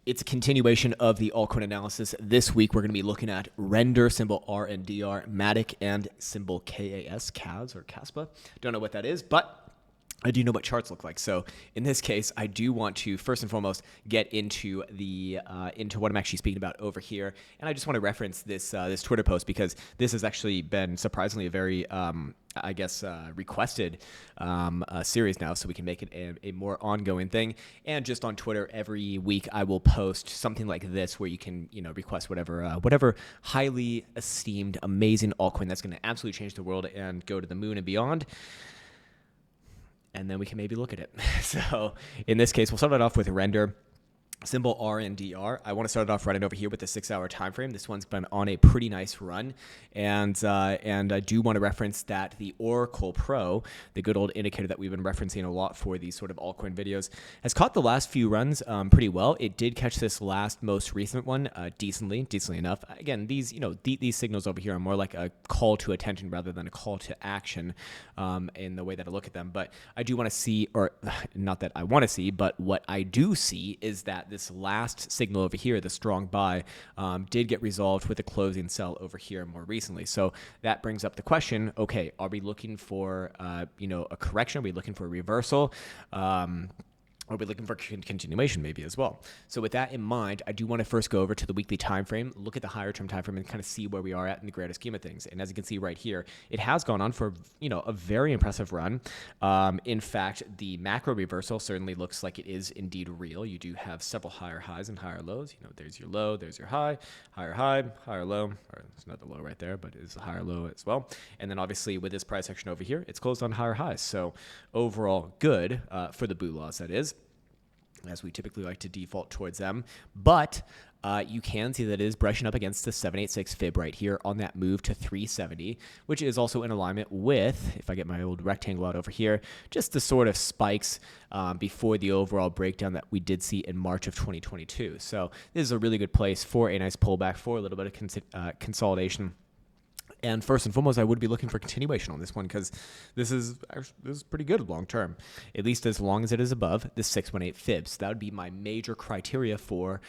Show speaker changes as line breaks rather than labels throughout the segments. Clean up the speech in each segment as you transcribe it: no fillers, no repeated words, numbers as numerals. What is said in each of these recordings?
It's a continuation of the altcoin analysis. This week, we're going to be looking at render, symbol RNDR, Matic, and symbol KAS, or Kaspa. Don't know what that is, but I do know what charts look like. So in this case, I do want to first and foremost get into the into what I'm actually speaking about over here, and I just want to reference this this Twitter post because this has actually been surprisingly a very requested series now, so we can make it a more ongoing thing. And just on Twitter, every week I will post something like this where you can request whatever highly esteemed, amazing altcoin that's going to absolutely change the world and go to the moon and beyond. And then we can maybe look at it. So in this case, we'll start it off with render. Symbol RNDR. I want to start it off running over here with the 6-hour time frame. This one's been on a pretty nice run, and I do want to reference that the Oracle Pro, the good old indicator that we've been referencing a lot for these sort of altcoin videos, has caught the last few runs pretty well. It did catch this last most recent one decently enough. Again, these these signals over here are more like a call to attention rather than a call to action in the way that I look at them. But I do want to see, or not that I want to see, but what I do see is that this last signal over here, the strong buy, did get resolved with a closing sell over here more recently. So that brings up the question, okay, are we looking for a correction? Are we looking for a reversal? Are we looking for continuation maybe as well? So with that in mind, I do want to first go over to the weekly time frame, look at the higher term time frame, and kind of see where we are at in the greater scheme of things. And as you can see right here, it has gone on for a very impressive run. In fact, the macro reversal certainly looks like it is indeed real. You do have several higher highs and higher lows. There's your low, there's your high, higher low, or it's not the low right there, but it's a higher low as well. And then obviously with this price action over here, it's closed on higher highs. So overall good for the boot laws, that is, as we typically like to default towards them. But you can see that it is brushing up against the 786 fib right here on that move to 370, which is also in alignment with, if I get my old rectangle out over here, just the sort of spikes before the overall breakdown that we did see in March of 2022. So this is a really good place for a nice pullback, for a little bit of consolidation. And first and foremost, I would be looking for continuation on this one because this is pretty good long term, at least as long as it is above the 618 fibs. That would be my major criteria for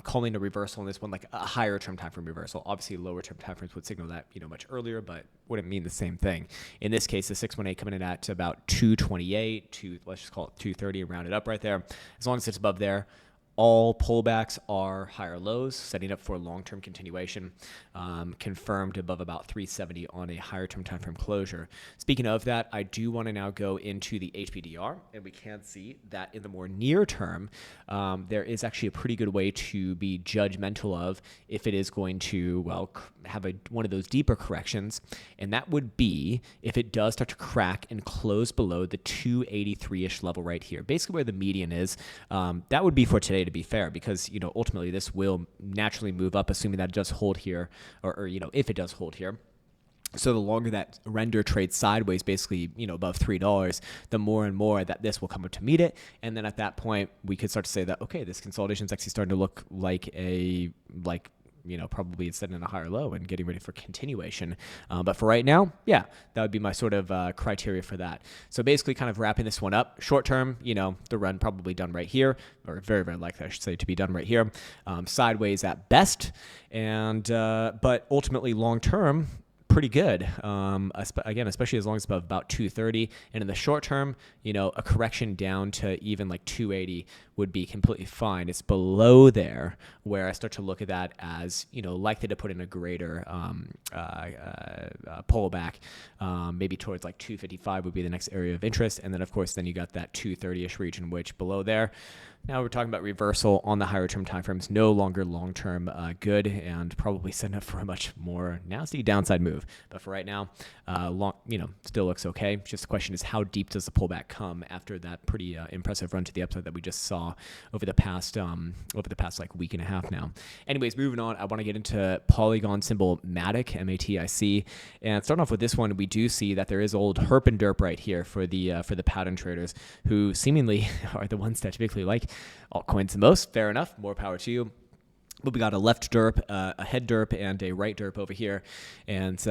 calling a reversal on this one, like a higher term time frame reversal. Obviously, lower term time frames would signal that much earlier, but wouldn't mean the same thing. In this case, the 618 coming in at about 228 let's just call it 230 and round it up right there. As long as it's above there, all pullbacks are higher lows, setting up for long-term continuation, confirmed above about 370 on a higher-term time frame closure. Speaking of that, I do want to now go into the HBDR, and we can see that in the more near term, there is actually a pretty good way to be judgmental of if it is going to, have one of those deeper corrections, and that would be if it does start to crack and close below the 283-ish level right here, basically where the median is. That would be for today, to be fair, because ultimately this will naturally move up, assuming that it does hold here, or if it does hold here. So the longer that render trades sideways, basically, above $3, the more and more that this will come up to meet it. And then at that point, we could start to say that, okay, this consolidation is actually starting to look like probably it's setting in a higher low and getting ready for continuation. But for right now, yeah, that would be my sort of criteria for that. So basically kind of wrapping this one up. Short term, the run probably done right here, or very, very likely, I should say, to be done right here. Sideways at best. And but ultimately long term, pretty good. Again, especially as long as it's above about 230. And in the short term, a correction down to even like 280 would be completely fine. It's below there where I start to look at that as, likely to put in a greater pullback, maybe towards like 255 would be the next area of interest. And then of course, then you got that 230-ish region, which below there. Now we're talking about reversal on the higher term timeframes, no longer long-term good, and probably setting up for a much more nasty downside move. But for right now, still looks okay. Just the question is, how deep does the pullback come after that pretty impressive run to the upside that we just saw over the past like week and a half now. Anyways, moving on, I want to get into Polygon symbol Matic, M-A-T-I-C, and starting off with this one, we do see that there is old herp and derp right here for the pattern traders who seemingly are the ones that typically like altcoins the most. Fair enough, more power to you. But we got a left derp, a head derp, and a right derp over here, and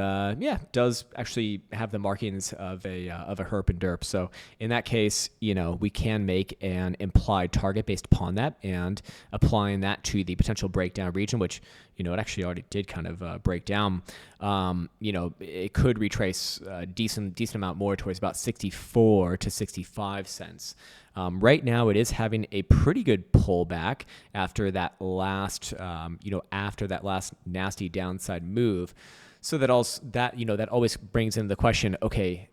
yeah, does actually have the markings of a herp and derp. So in that case, we can make an implied target based upon that, and applying that to the potential breakdown region, which it actually already did kind of break down. It could retrace a decent amount more towards about 64 to 65 cents. Right now, it is having a pretty good pullback after that last, nasty downside move. So that always brings in the question: okay,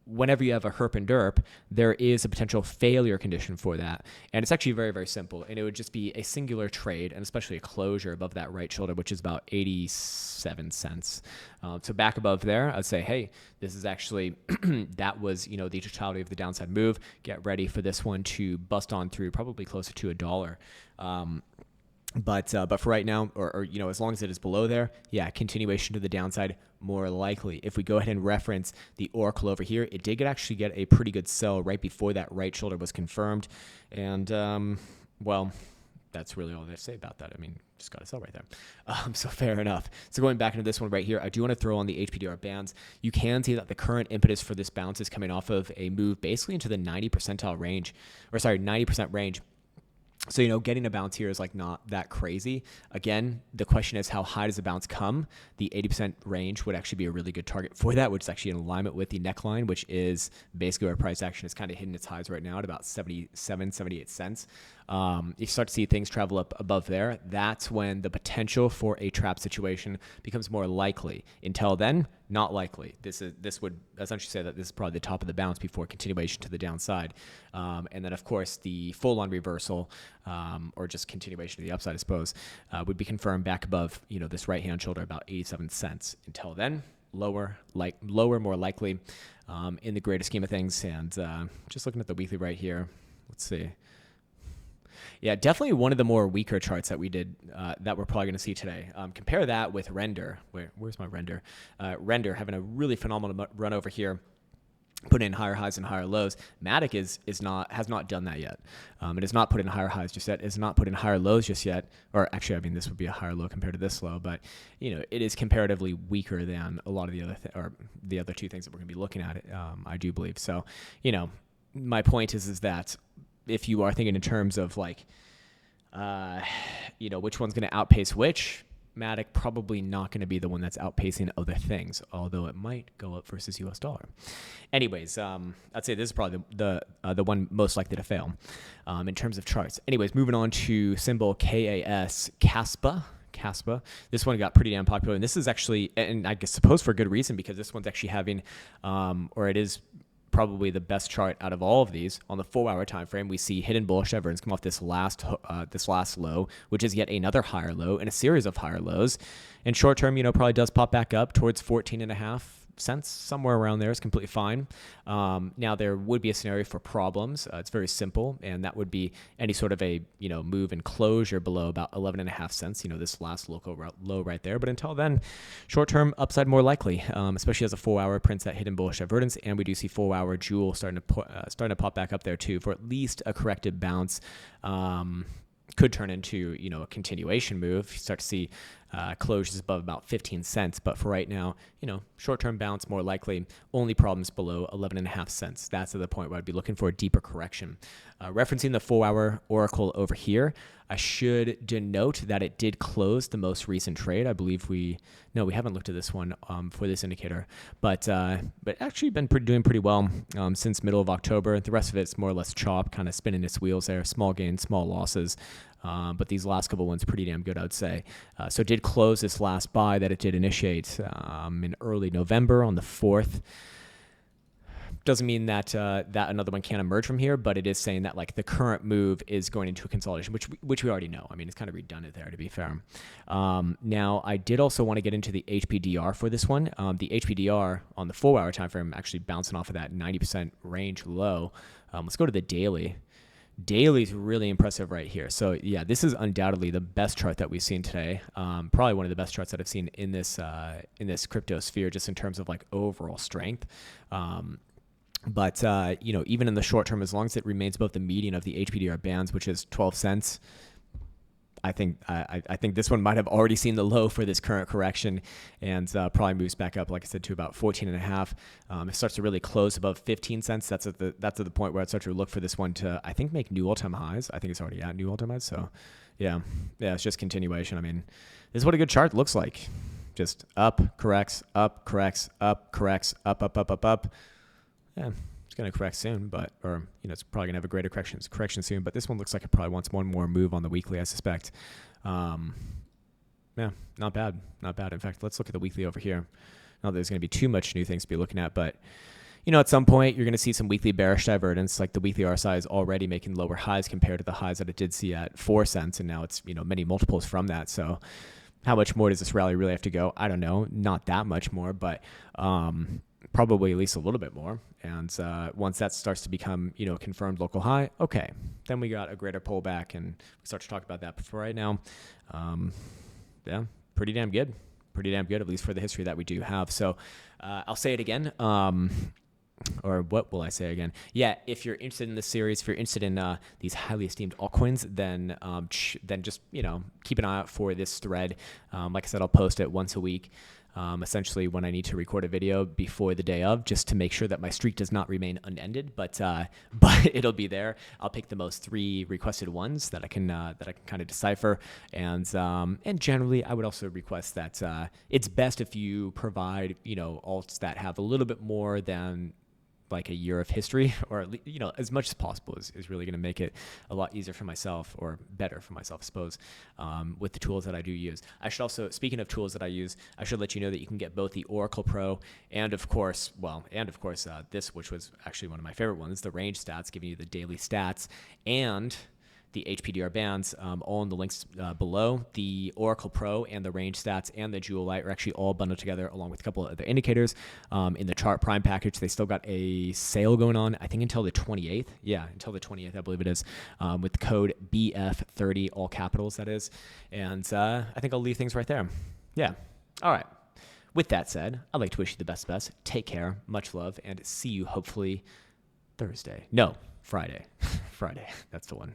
whenever you have a herp and derp, there is a potential failure condition for that. And it's actually very, very simple. And it would just be a singular trade, and especially a closure above that right shoulder, which is about 87 cents. So back above there, I'd say, hey, this is actually, that was, the totality of the downside move. Get ready for this one to bust on through probably closer to $1. But for right now, or as long as it is below there, yeah, continuation to the downside more likely. If we go ahead and reference the oracle over here, it did actually get a pretty good sell right before that right shoulder was confirmed, and well, that's really all I have to say about that. I mean, just got to sell right there. So fair enough. So going back into this one right here, I do want to throw on the HPDR bands. You can see that the current impetus for this bounce is coming off of a move basically into the 90% range. So, getting a bounce here is not that crazy. Again, the question is, how high does the bounce come? The 80% range would actually be a really good target for that, which is actually in alignment with the neckline, which is basically where price action is kind of hitting its highs right now at about 77, 78 cents. You start to see things travel up above there. That's when the potential for a trap situation becomes more likely. Until then, not likely. This would essentially say that this is probably the top of the bounce before continuation to the downside. And then, of course, the full-on reversal, or just continuation to the upside, I suppose, would be confirmed back above, this right-hand shoulder, about 87 cents. Until then, lower, more likely, in the greater scheme of things. And just looking at the weekly right here, let's see. Yeah, definitely one of the more weaker charts that we did, that we're probably going to see today. Compare that with Render. Where's my Render? Render having a really phenomenal run over here, putting in higher highs and higher lows. Matic has not done that yet. It has not put in higher highs just yet. It has not put in higher lows just yet. Or actually, I mean, this would be a higher low compared to this low, but it is comparatively weaker than a lot of the other two things that we're going to be looking at. I do believe so. My point is that if you are thinking in terms of which one's going to outpace which, Matic probably not going to be the one that's outpacing other things, although it might go up versus US dollar. Anyways, I'd say this is probably the one most likely to fail in terms of charts. Anyways, moving on to symbol KAS, Kaspa. This one got pretty damn popular, and this is actually, and I suppose for good reason, because this one's actually having, or it is probably the best chart out of all of these. On the 4-hour time frame, we see hidden bullish divergence come off this last low, which is yet another higher low and a series of higher lows. And short term, probably does pop back up towards 14.5 cents, somewhere around there is completely fine. Now there would be a scenario for problems. It's very simple, and that would be any sort of a move and closure below about 11.5 cents. This last local low right there. But until then, short term upside more likely, especially as a 4-hour prints that hidden bullish divergence, and we do see 4-hour jewel starting to pop back up there too for at least a corrected bounce. Could turn into a continuation move. You start to see closures above about 15 cents, but for right now, short-term bounce more likely. Only problems below 11.5 cents. That's at the point where I'd be looking for a deeper correction. Referencing the 4-hour oracle over here, I should denote that it did close the most recent trade. I believe we haven't looked at this one for this indicator, but actually been doing pretty well since middle of October. The rest of it's more or less chop, kind of spinning its wheels there. Small gains, small losses. But these last couple ones pretty damn good, I would say. So it did close this last buy that it did initiate in early November on the 4th. Doesn't mean that that another one can't emerge from here, but it is saying that the current move is going into a consolidation, which we already know. I mean, it's kind of redundant there, to be fair. Now, I did also want to get into the HPDR for this one. The HPDR on the 4-hour time frame actually bouncing off of that 90% range low. Let's go to the daily. Daily is really impressive right here. So yeah, this is undoubtedly the best chart that we've seen today. Probably one of the best charts that I've seen in this crypto sphere, just in terms of overall strength. But even in the short term, as long as it remains above the median of the HPDR bands, which is 12 cents, I think this one might have already seen the low for this current correction, and probably moves back up, like I said, to about 14.5. It starts to really close above 15 cents. That's at the point where I'd start to look for this one to, I think, make new all-time highs. I think it's already at new all-time highs. So yeah, it's just continuation. I mean, this is what a good chart looks like. Just up, corrects, up, corrects, up, corrects, up, up, up, up, up. Yeah, it's going to correct soon, or it's probably going to have a greater correction soon. But this one looks like it probably wants one more move on the weekly, I suspect. Yeah, not bad, not bad. In fact, let's look at the weekly over here. Not that there's going to be too much new things to be looking at, but at some point you're going to see some weekly bearish divergence. Like the weekly RSI is already making lower highs compared to the highs that it did see at 4 cents, and now it's many multiples from that. So how much more does this rally really have to go? I don't know. Not that much more, but probably at least a little bit more. And once that starts to become, a confirmed local high, okay, then we got a greater pullback, and we start to talk about that. But for right now, yeah, pretty damn good. Pretty damn good, at least for the history that we do have. So I'll say it again. Or what will I say again? Yeah, if you're interested in this series, if you're interested in these highly esteemed altcoins, then just keep an eye out for this thread. Like I said, I'll post it once a week, essentially when I need to record a video before the day of, just to make sure that my streak does not remain unended. But it'll be there. I'll pick the most 3 requested ones that I can kind of decipher, and generally I would also request that it's best if you provide alts that have a little bit more than like a year of history, or as much as possible is really going to make it a lot easier for myself, or better for myself, I suppose, with the tools that I do use. I should also, speaking of tools that I use, I should let you know that you can get both the Oracle Pro and of course this, which was actually one of my favorite ones, the range stats, giving you the daily stats, and the HPDR bands, all in the links below. The Oracle Pro and the range stats and the Jewel Light are actually all bundled together along with a couple of other indicators in the Chart Prime package. They still got a sale going on, I think until the 28th. Yeah, until the 28th, I believe it is, with the code BF30, all capitals, that is. And I think I'll leave things right there. Yeah. All right. With that said, I'd like to wish you the best. Take care, much love, and see you hopefully Thursday. No, Friday. Friday. That's the one.